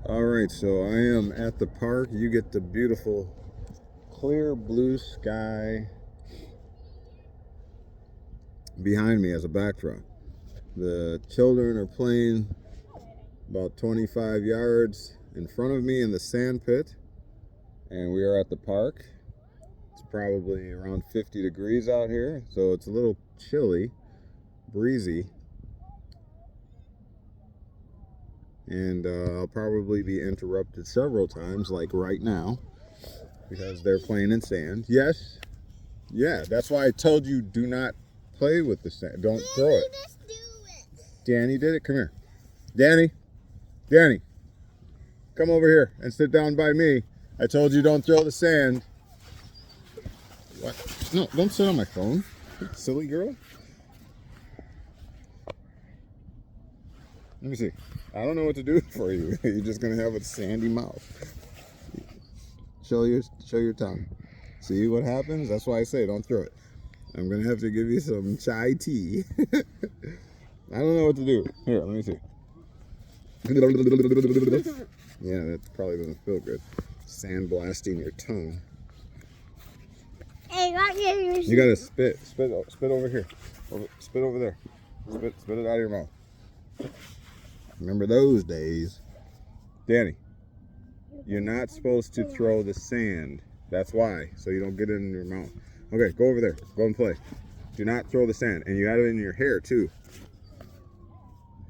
All right, so I am at the park. You get the beautiful clear blue sky behind me as a backdrop. The children are playing about 25 yards in front of me in the sand pit, and we are at the park. It's probably around 50 degrees out here, so it's a little chilly, breezy, and I'll probably be interrupted several times, like right now, because they're playing in sand. Yes, yeah, that's why I told you do not play with the sand. Don't throw it. Just do it. Danny did it. Come here. Danny, come over here and sit down by me. I told you don't throw the sand. What? No, don't sit on my phone, silly girl. Let me see. I don't know what to do for you. You're just gonna have a sandy mouth. Show your tongue. See what happens? That's why I say don't throw it. I'm gonna have to give you some chai tea. I don't know what to do. Here, let me see. Yeah, that probably doesn't feel good. Sandblasting your tongue. Hey, you gotta spit over here. Spit over there. Spit it out of your mouth. Remember those days. Danny, you're not supposed to throw the sand. That's why, so you don't get it in your mouth. Okay, go over there. Go and play. Do not throw the sand. And you got it in your hair, too.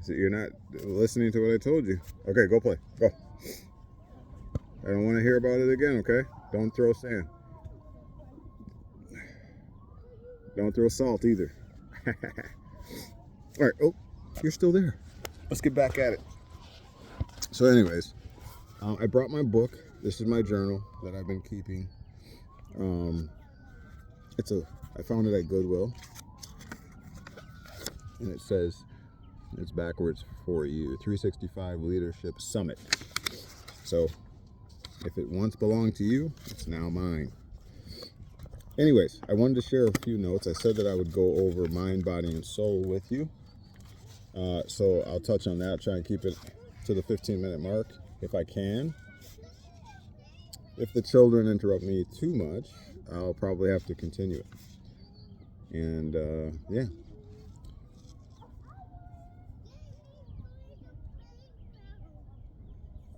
So you're not listening to what I told you. Okay, go play. Go. I don't want to hear about it again, okay? Don't throw sand. Don't throw salt either. All right. Oh, you're still there. Let's get back at it. So anyways, I brought my book. This is my journal that I've been keeping. I found it at Goodwill. And it says, it's backwards for you, 365 Leadership Summit. So if it once belonged to you, it's now mine. Anyways, I wanted to share a few notes. I said that I would go over mind, body, and soul with you. So I'll touch on that, try and keep it to the 15-minute mark if I can. If the children interrupt me too much, I'll probably have to continue it. And yeah.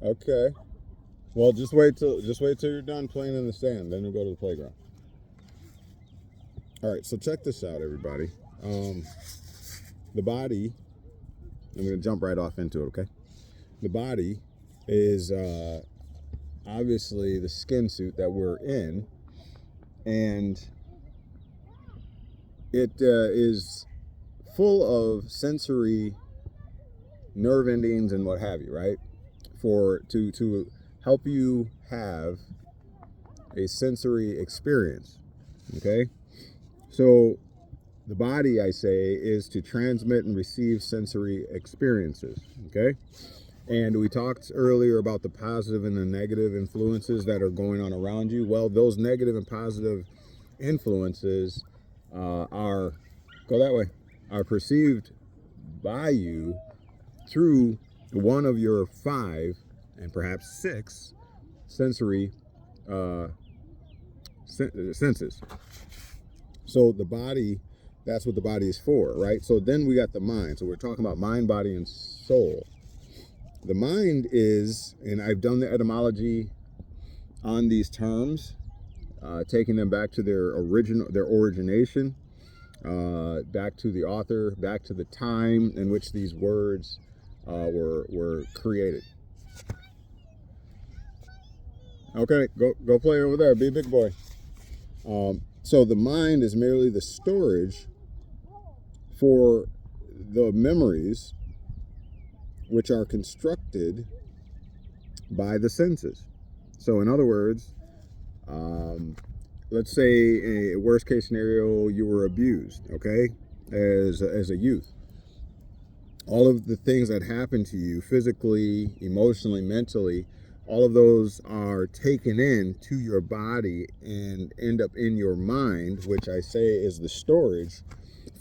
Okay. Well, just wait till you're done playing in the sand, then we'll go to the playground. All right, so check this out, everybody. The body, I'm going to jump right off into it, okay? The body is obviously the skin suit that we're in, and it is full of sensory nerve endings and what have you, right? To help you have a sensory experience, okay? So the body, I say, is to transmit and receive sensory experiences, okay? And we talked earlier about the positive and the negative influences that are going on around you. Well, those negative and positive influences are perceived by you through one of your 5 and perhaps 6 sensory senses. So the body, that's what the body is for, right? So then we got the mind. So we're talking about mind, body, and soul. The mind is, and I've done the etymology on these terms, taking them back to their origination, back to the author, back to the time in which these words were created. Okay, go play over there. Be a big boy. So the mind is merely the storage for the memories which are constructed by the senses. So in other words, let's say a worst case scenario, you were abused, okay, as a youth. All of the things that happen to you physically, emotionally, mentally, all of those are taken in to your body and end up in your mind, which I say is the storage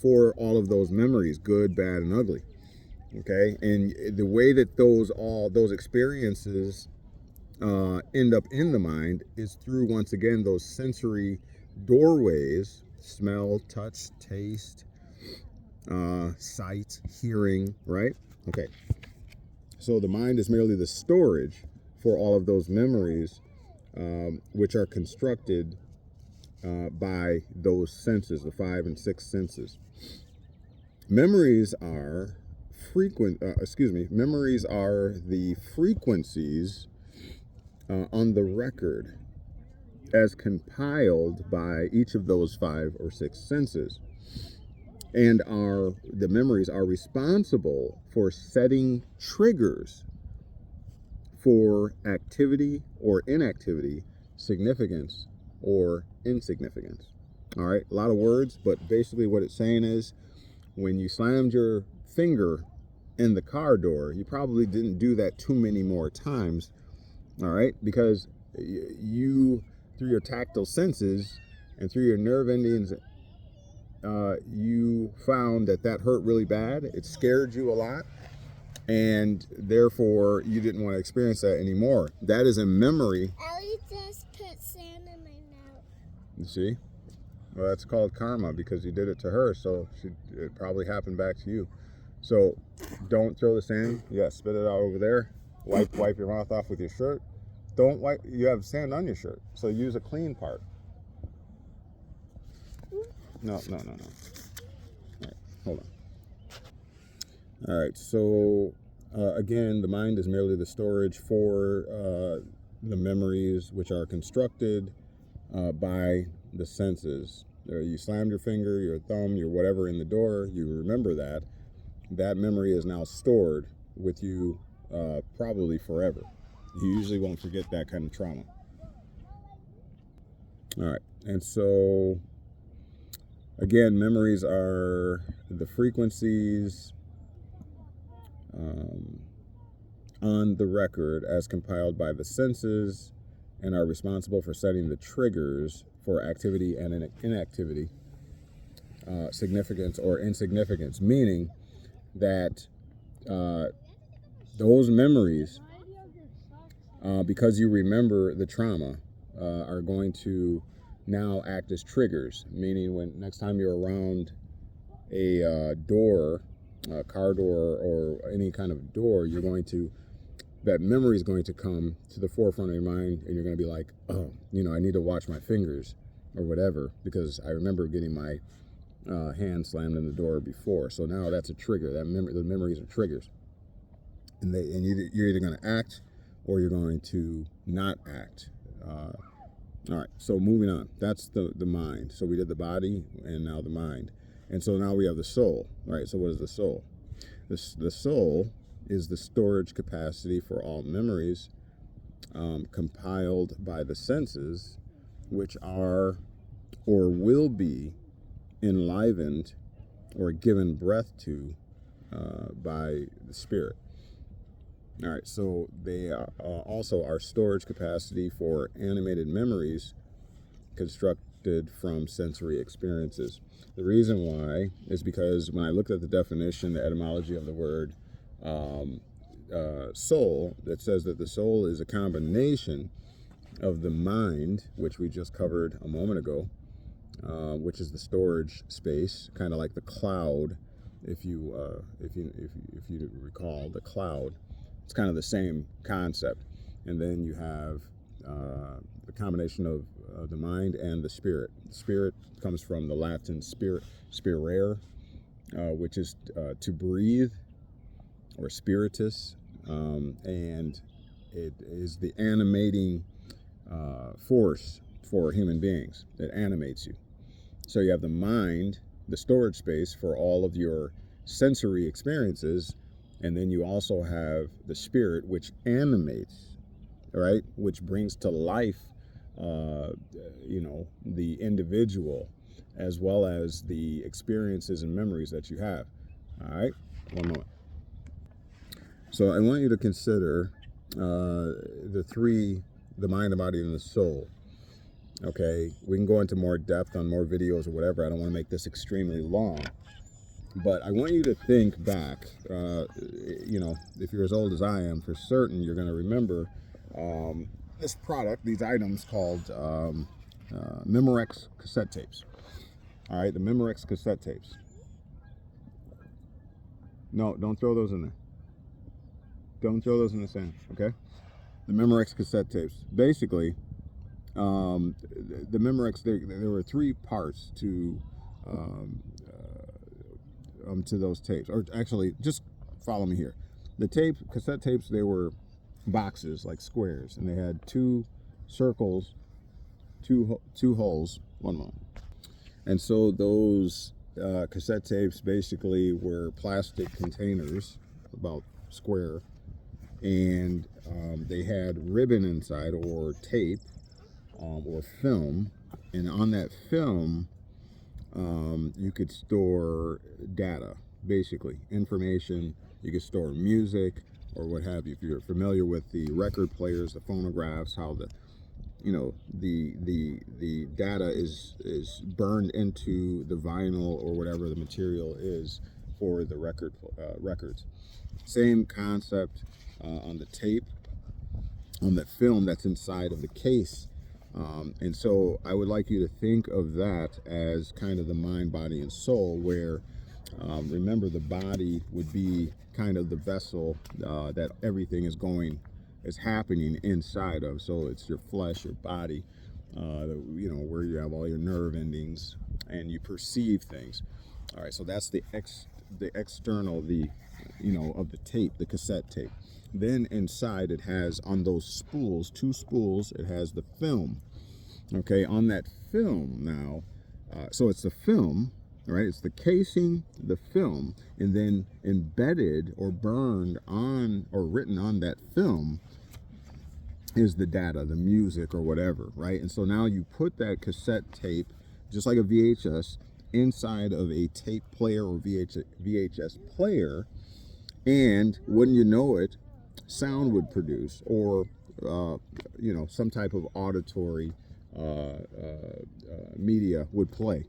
for all of those memories, good, bad, and ugly. Okay, and the way that those experiences end up in the mind is through, once again, those sensory doorways: smell, touch, taste, sight, hearing, right? Okay, so the mind is merely the storage for all of those memories, which are constructed by those senses, the 5 and 6 senses. Memories are memories are the frequencies on the record as compiled by each of those 5 or 6 senses. And the memories are responsible for setting triggers for activity or inactivity, significance or insignificance. All right, a lot of words, but basically what it's saying is, when you slammed your finger in the car door, you probably didn't do that too many more times, all right, because you, through your tactile senses and through your nerve endings, you found that hurt really bad. It scared you a lot, and therefore you didn't want to experience that anymore. That is a memory. Ellie just put sand in my mouth. You see? Well, that's called karma, because you did it to her, so it probably happened back to you. So don't throw the sand. Yeah, spit it out over there. Wipe your mouth off with your shirt. Don't wipe. You have sand on your shirt, so use a clean part. No. All right, hold on. All right, so again, the mind is merely the storage for the memories, which are constructed by the senses. You slammed your finger, your thumb, your whatever in the door, you remember that. That memory is now stored with you probably forever. You usually won't forget that kind of trauma. All right, and so again, memories are the frequencies on the record as compiled by the senses, and are responsible for setting the triggers for activity and inactivity, significance or insignificance, meaning that those memories, because you remember the trauma, are going to now act as triggers, meaning when next time you're around a door, a car door or any kind of door, that memory is going to come to the forefront of your mind, and you're going to be like, oh, I need to watch my fingers or whatever, because I remember getting my hand slammed in the door before. So now that's a trigger. The memories are triggers, and you're either going to act or you're going to not act. All right, so moving on. That's the mind. So we did the body and now the mind. And so now we have the soul. All right, so what is the soul? The soul is the storage capacity for all memories compiled by the senses, which are or will be enlivened or given breath to by the spirit. All right, so they also are storage capacity for animated memories constructed from sensory experiences. The reason why is because when I looked at the definition, the etymology of the word soul, that says that the soul is a combination of the mind, which we just covered a moment ago, which is the storage space, kind of like the cloud. If you recall the cloud, it's kind of the same concept. And then you have the combination of the mind and the spirit. The spirit comes from the Latin spirare, which is to breathe, or spiritus, and it is the animating force for human beings. It animates you. So you have the mind, the storage space for all of your sensory experiences, and then you also have the spirit, which animates, right, which brings to life the individual, as well as the experiences and memories that you have. All right, one moment. So I want you to consider the mind, the body, and the soul. Okay, we can go into more depth on more videos or whatever. I don't want to make this extremely long. But I want you to think back. If you're as old as I am, for certain you're going to remember this product, these items called Memorex cassette tapes. All right, the Memorex cassette tapes. No, don't throw those in there. Don't throw those in the sand, okay? The Memorex cassette tapes. Basically, the Memorex, there were three parts to those tapes. Or actually, just follow me here. The cassette tapes, they were boxes, like squares, and they had two circles, two holes, one moment. And so those cassette tapes basically were plastic containers, about square, and they had ribbon inside, or tape, or film, and on that film you could store data, basically information. You could store music or what have you. If you're familiar with the record players, the phonographs, how the data is burned into the vinyl or whatever the material is for the records. Same concept on the tape, on the film that's inside of the case. And so I would like you to think of that as kind of the mind, body, and soul, where remember, the body would be kind of the vessel that everything is happening inside of. So it's your flesh, your body, where you have all your nerve endings and you perceive things. All right, so that's the external, of the tape, the cassette tape. Then inside it has, on those spools, two spools, it has the film. Okay, on that film now, so it's the film, right? It's the casing, the film, and then embedded or burned on or written on that film is the data, the music or whatever, right? And so now you put that cassette tape, just like a VHS, inside of a tape player or VHS player, and wouldn't you know it, sound would produce, or some type of auditory media would play.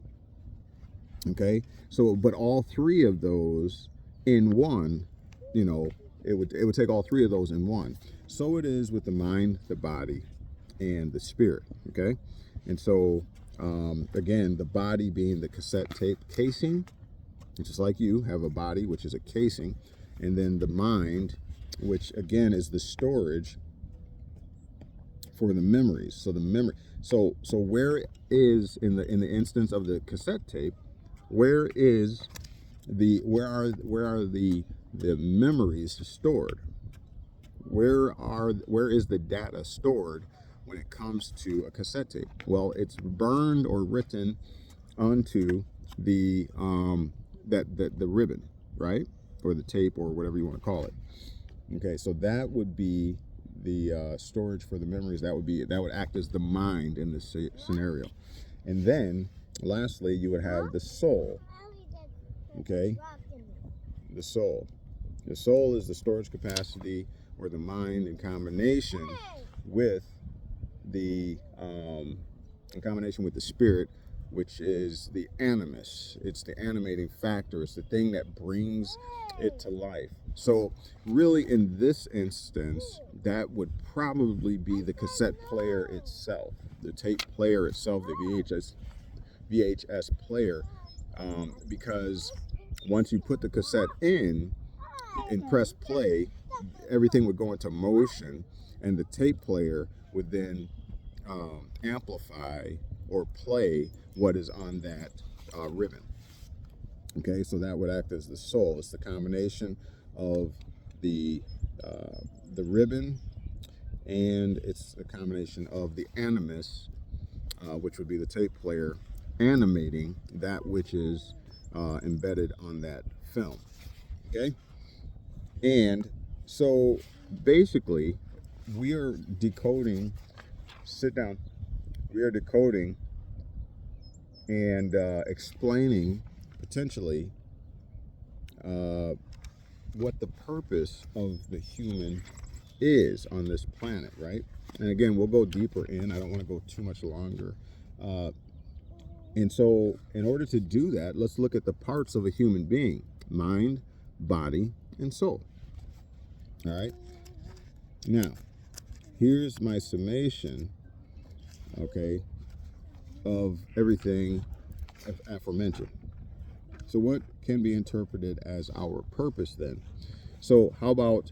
Okay, so but all three of those in one, it would take all three of those in one. So it is with the mind, the body, and the spirit. Okay, and so again, the body being the cassette tape casing, just like you have a body, which is a casing, and then the mind, which again is the storage for the memories. So the memory. So where is, in the instance of the cassette tape, where are the memories stored? Where is the data stored when it comes to a cassette tape? Well, it's burned or written onto the the ribbon, right? Or the tape, or whatever you want to call it. Okay, so that would be the storage for the memories. That would act as the mind in this scenario. And then lastly, you would have the soul. Okay, the soul is the storage capacity, or the mind, in combination with the spirit, which is the animus. It's the animating factor. It's the thing that brings it to life. So really, in this instance, that would probably be the cassette player itself, the tape player itself, the VHS player, because once you put the cassette in and press play, everything would go into motion, and the tape player would then amplify or play what is on that ribbon. Okay, so that would act as the soul. It's the combination of the ribbon, and it's a combination of the animus, which would be the tape player, animating that which is embedded on that film. Okay, and so basically we are decoding. Sit down. We are decoding and explaining potentially what the purpose of the human is on this planet, right? And again, we'll go deeper in. I don't want to go too much longer. And so in order to do that, let's look at the parts of a human being: mind, body, and soul. All right. Now, here's my summation, okay, of everything aforementioned. So what can be interpreted as our purpose then? So how about,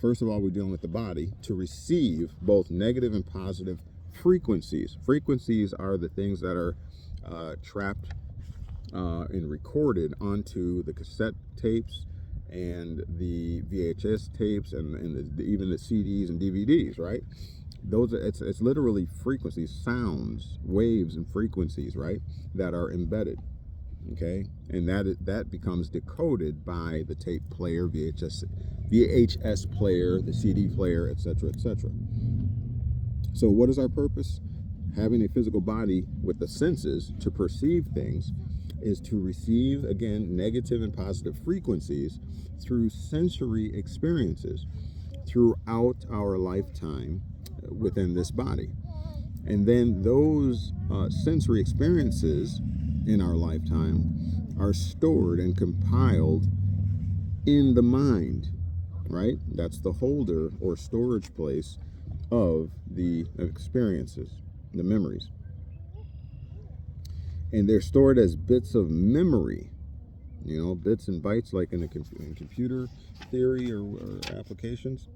first of all, we're dealing with the body to receive both negative and positive frequencies. Frequencies are the things that are trapped and recorded onto the cassette tapes and the VHS tapes and even the CDs and DVDs, right? Those are, it's literally frequencies, sounds, waves, and frequencies, right, that are embedded. Okay, and that becomes decoded by the tape player, VHS player, the CD player, etc., etc. So what is our purpose? Having a physical body with the senses to perceive things is to receive, again, negative and positive frequencies through sensory experiences throughout our lifetime within this body. And then those sensory experiences in our lifetime are stored and compiled in the mind, right? That's the holder or storage place of the experiences, the memories. And they're stored as bits of memory, bits and bytes, like in computer theory or applications.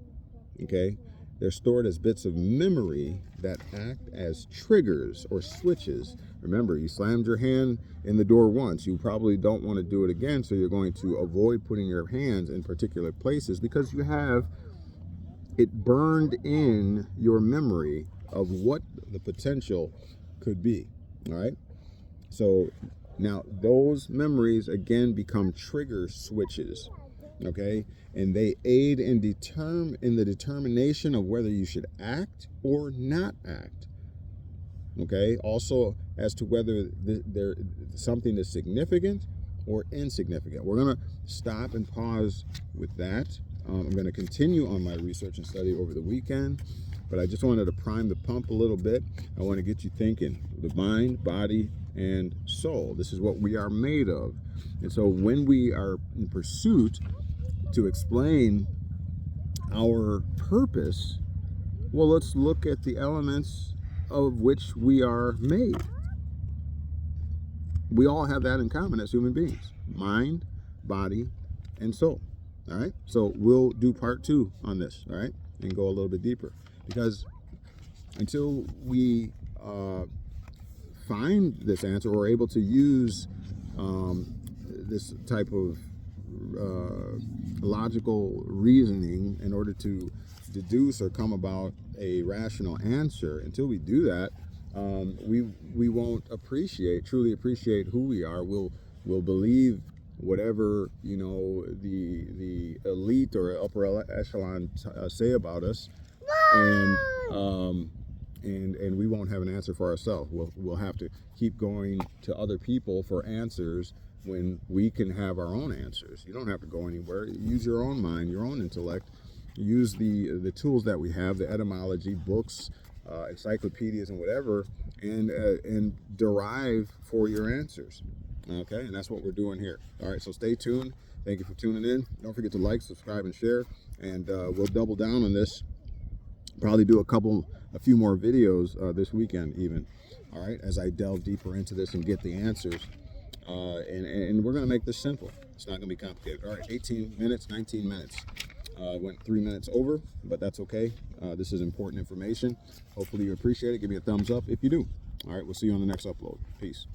Okay, they're stored as bits of memory that act as triggers or switches. Remember, you slammed your hand in the door once. You probably don't want to do it again, so you're going to avoid putting your hands in particular places because you have it burned in your memory of what the potential could be. All right. So now those memories again become trigger switches, okay? And they aid in the determination of whether you should act or not act, okay? Also as to whether something is significant or insignificant. We're gonna stop and pause with that. I'm gonna continue on my research and study over the weekend, but I just wanted to prime the pump a little bit. I want to get you thinking: the mind, body, and soul. This is what we are made of. And so when we are in pursuit to explain our purpose, well, let's look at the elements of which we are made. We all have that in common as human beings: mind, body, and soul. All right, so we'll do part 2 on this, all right, and go a little bit deeper, because until we find this answer or are able to use this type of logical reasoning in order to deduce or come about a rational answer, until we do that, we won't truly appreciate who we are. We'll believe whatever the elite or upper echelon say about us, and we won't have an answer for ourselves. We'll have to keep going to other people for answers when we can have our own answers. You don't have to go anywhere. Use your own mind, your own intellect. Use the tools that we have, the etymology, books, encyclopedias, and whatever, and derive for your answers. Okay, and that's what we're doing here. All right, so stay tuned. Thank you for tuning in. Don't forget to like, subscribe, and share. And we'll double down on this. Probably do a few more videos this weekend even. All right, as I delve deeper into this and get the answers. And we're going to make this simple. It's not going to be complicated. All right, 18 minutes, 19 minutes. Went 3 minutes over, but that's okay. This is important information. Hopefully you appreciate it. Give me a thumbs up if you do. All right, we'll see you on the next upload. Peace.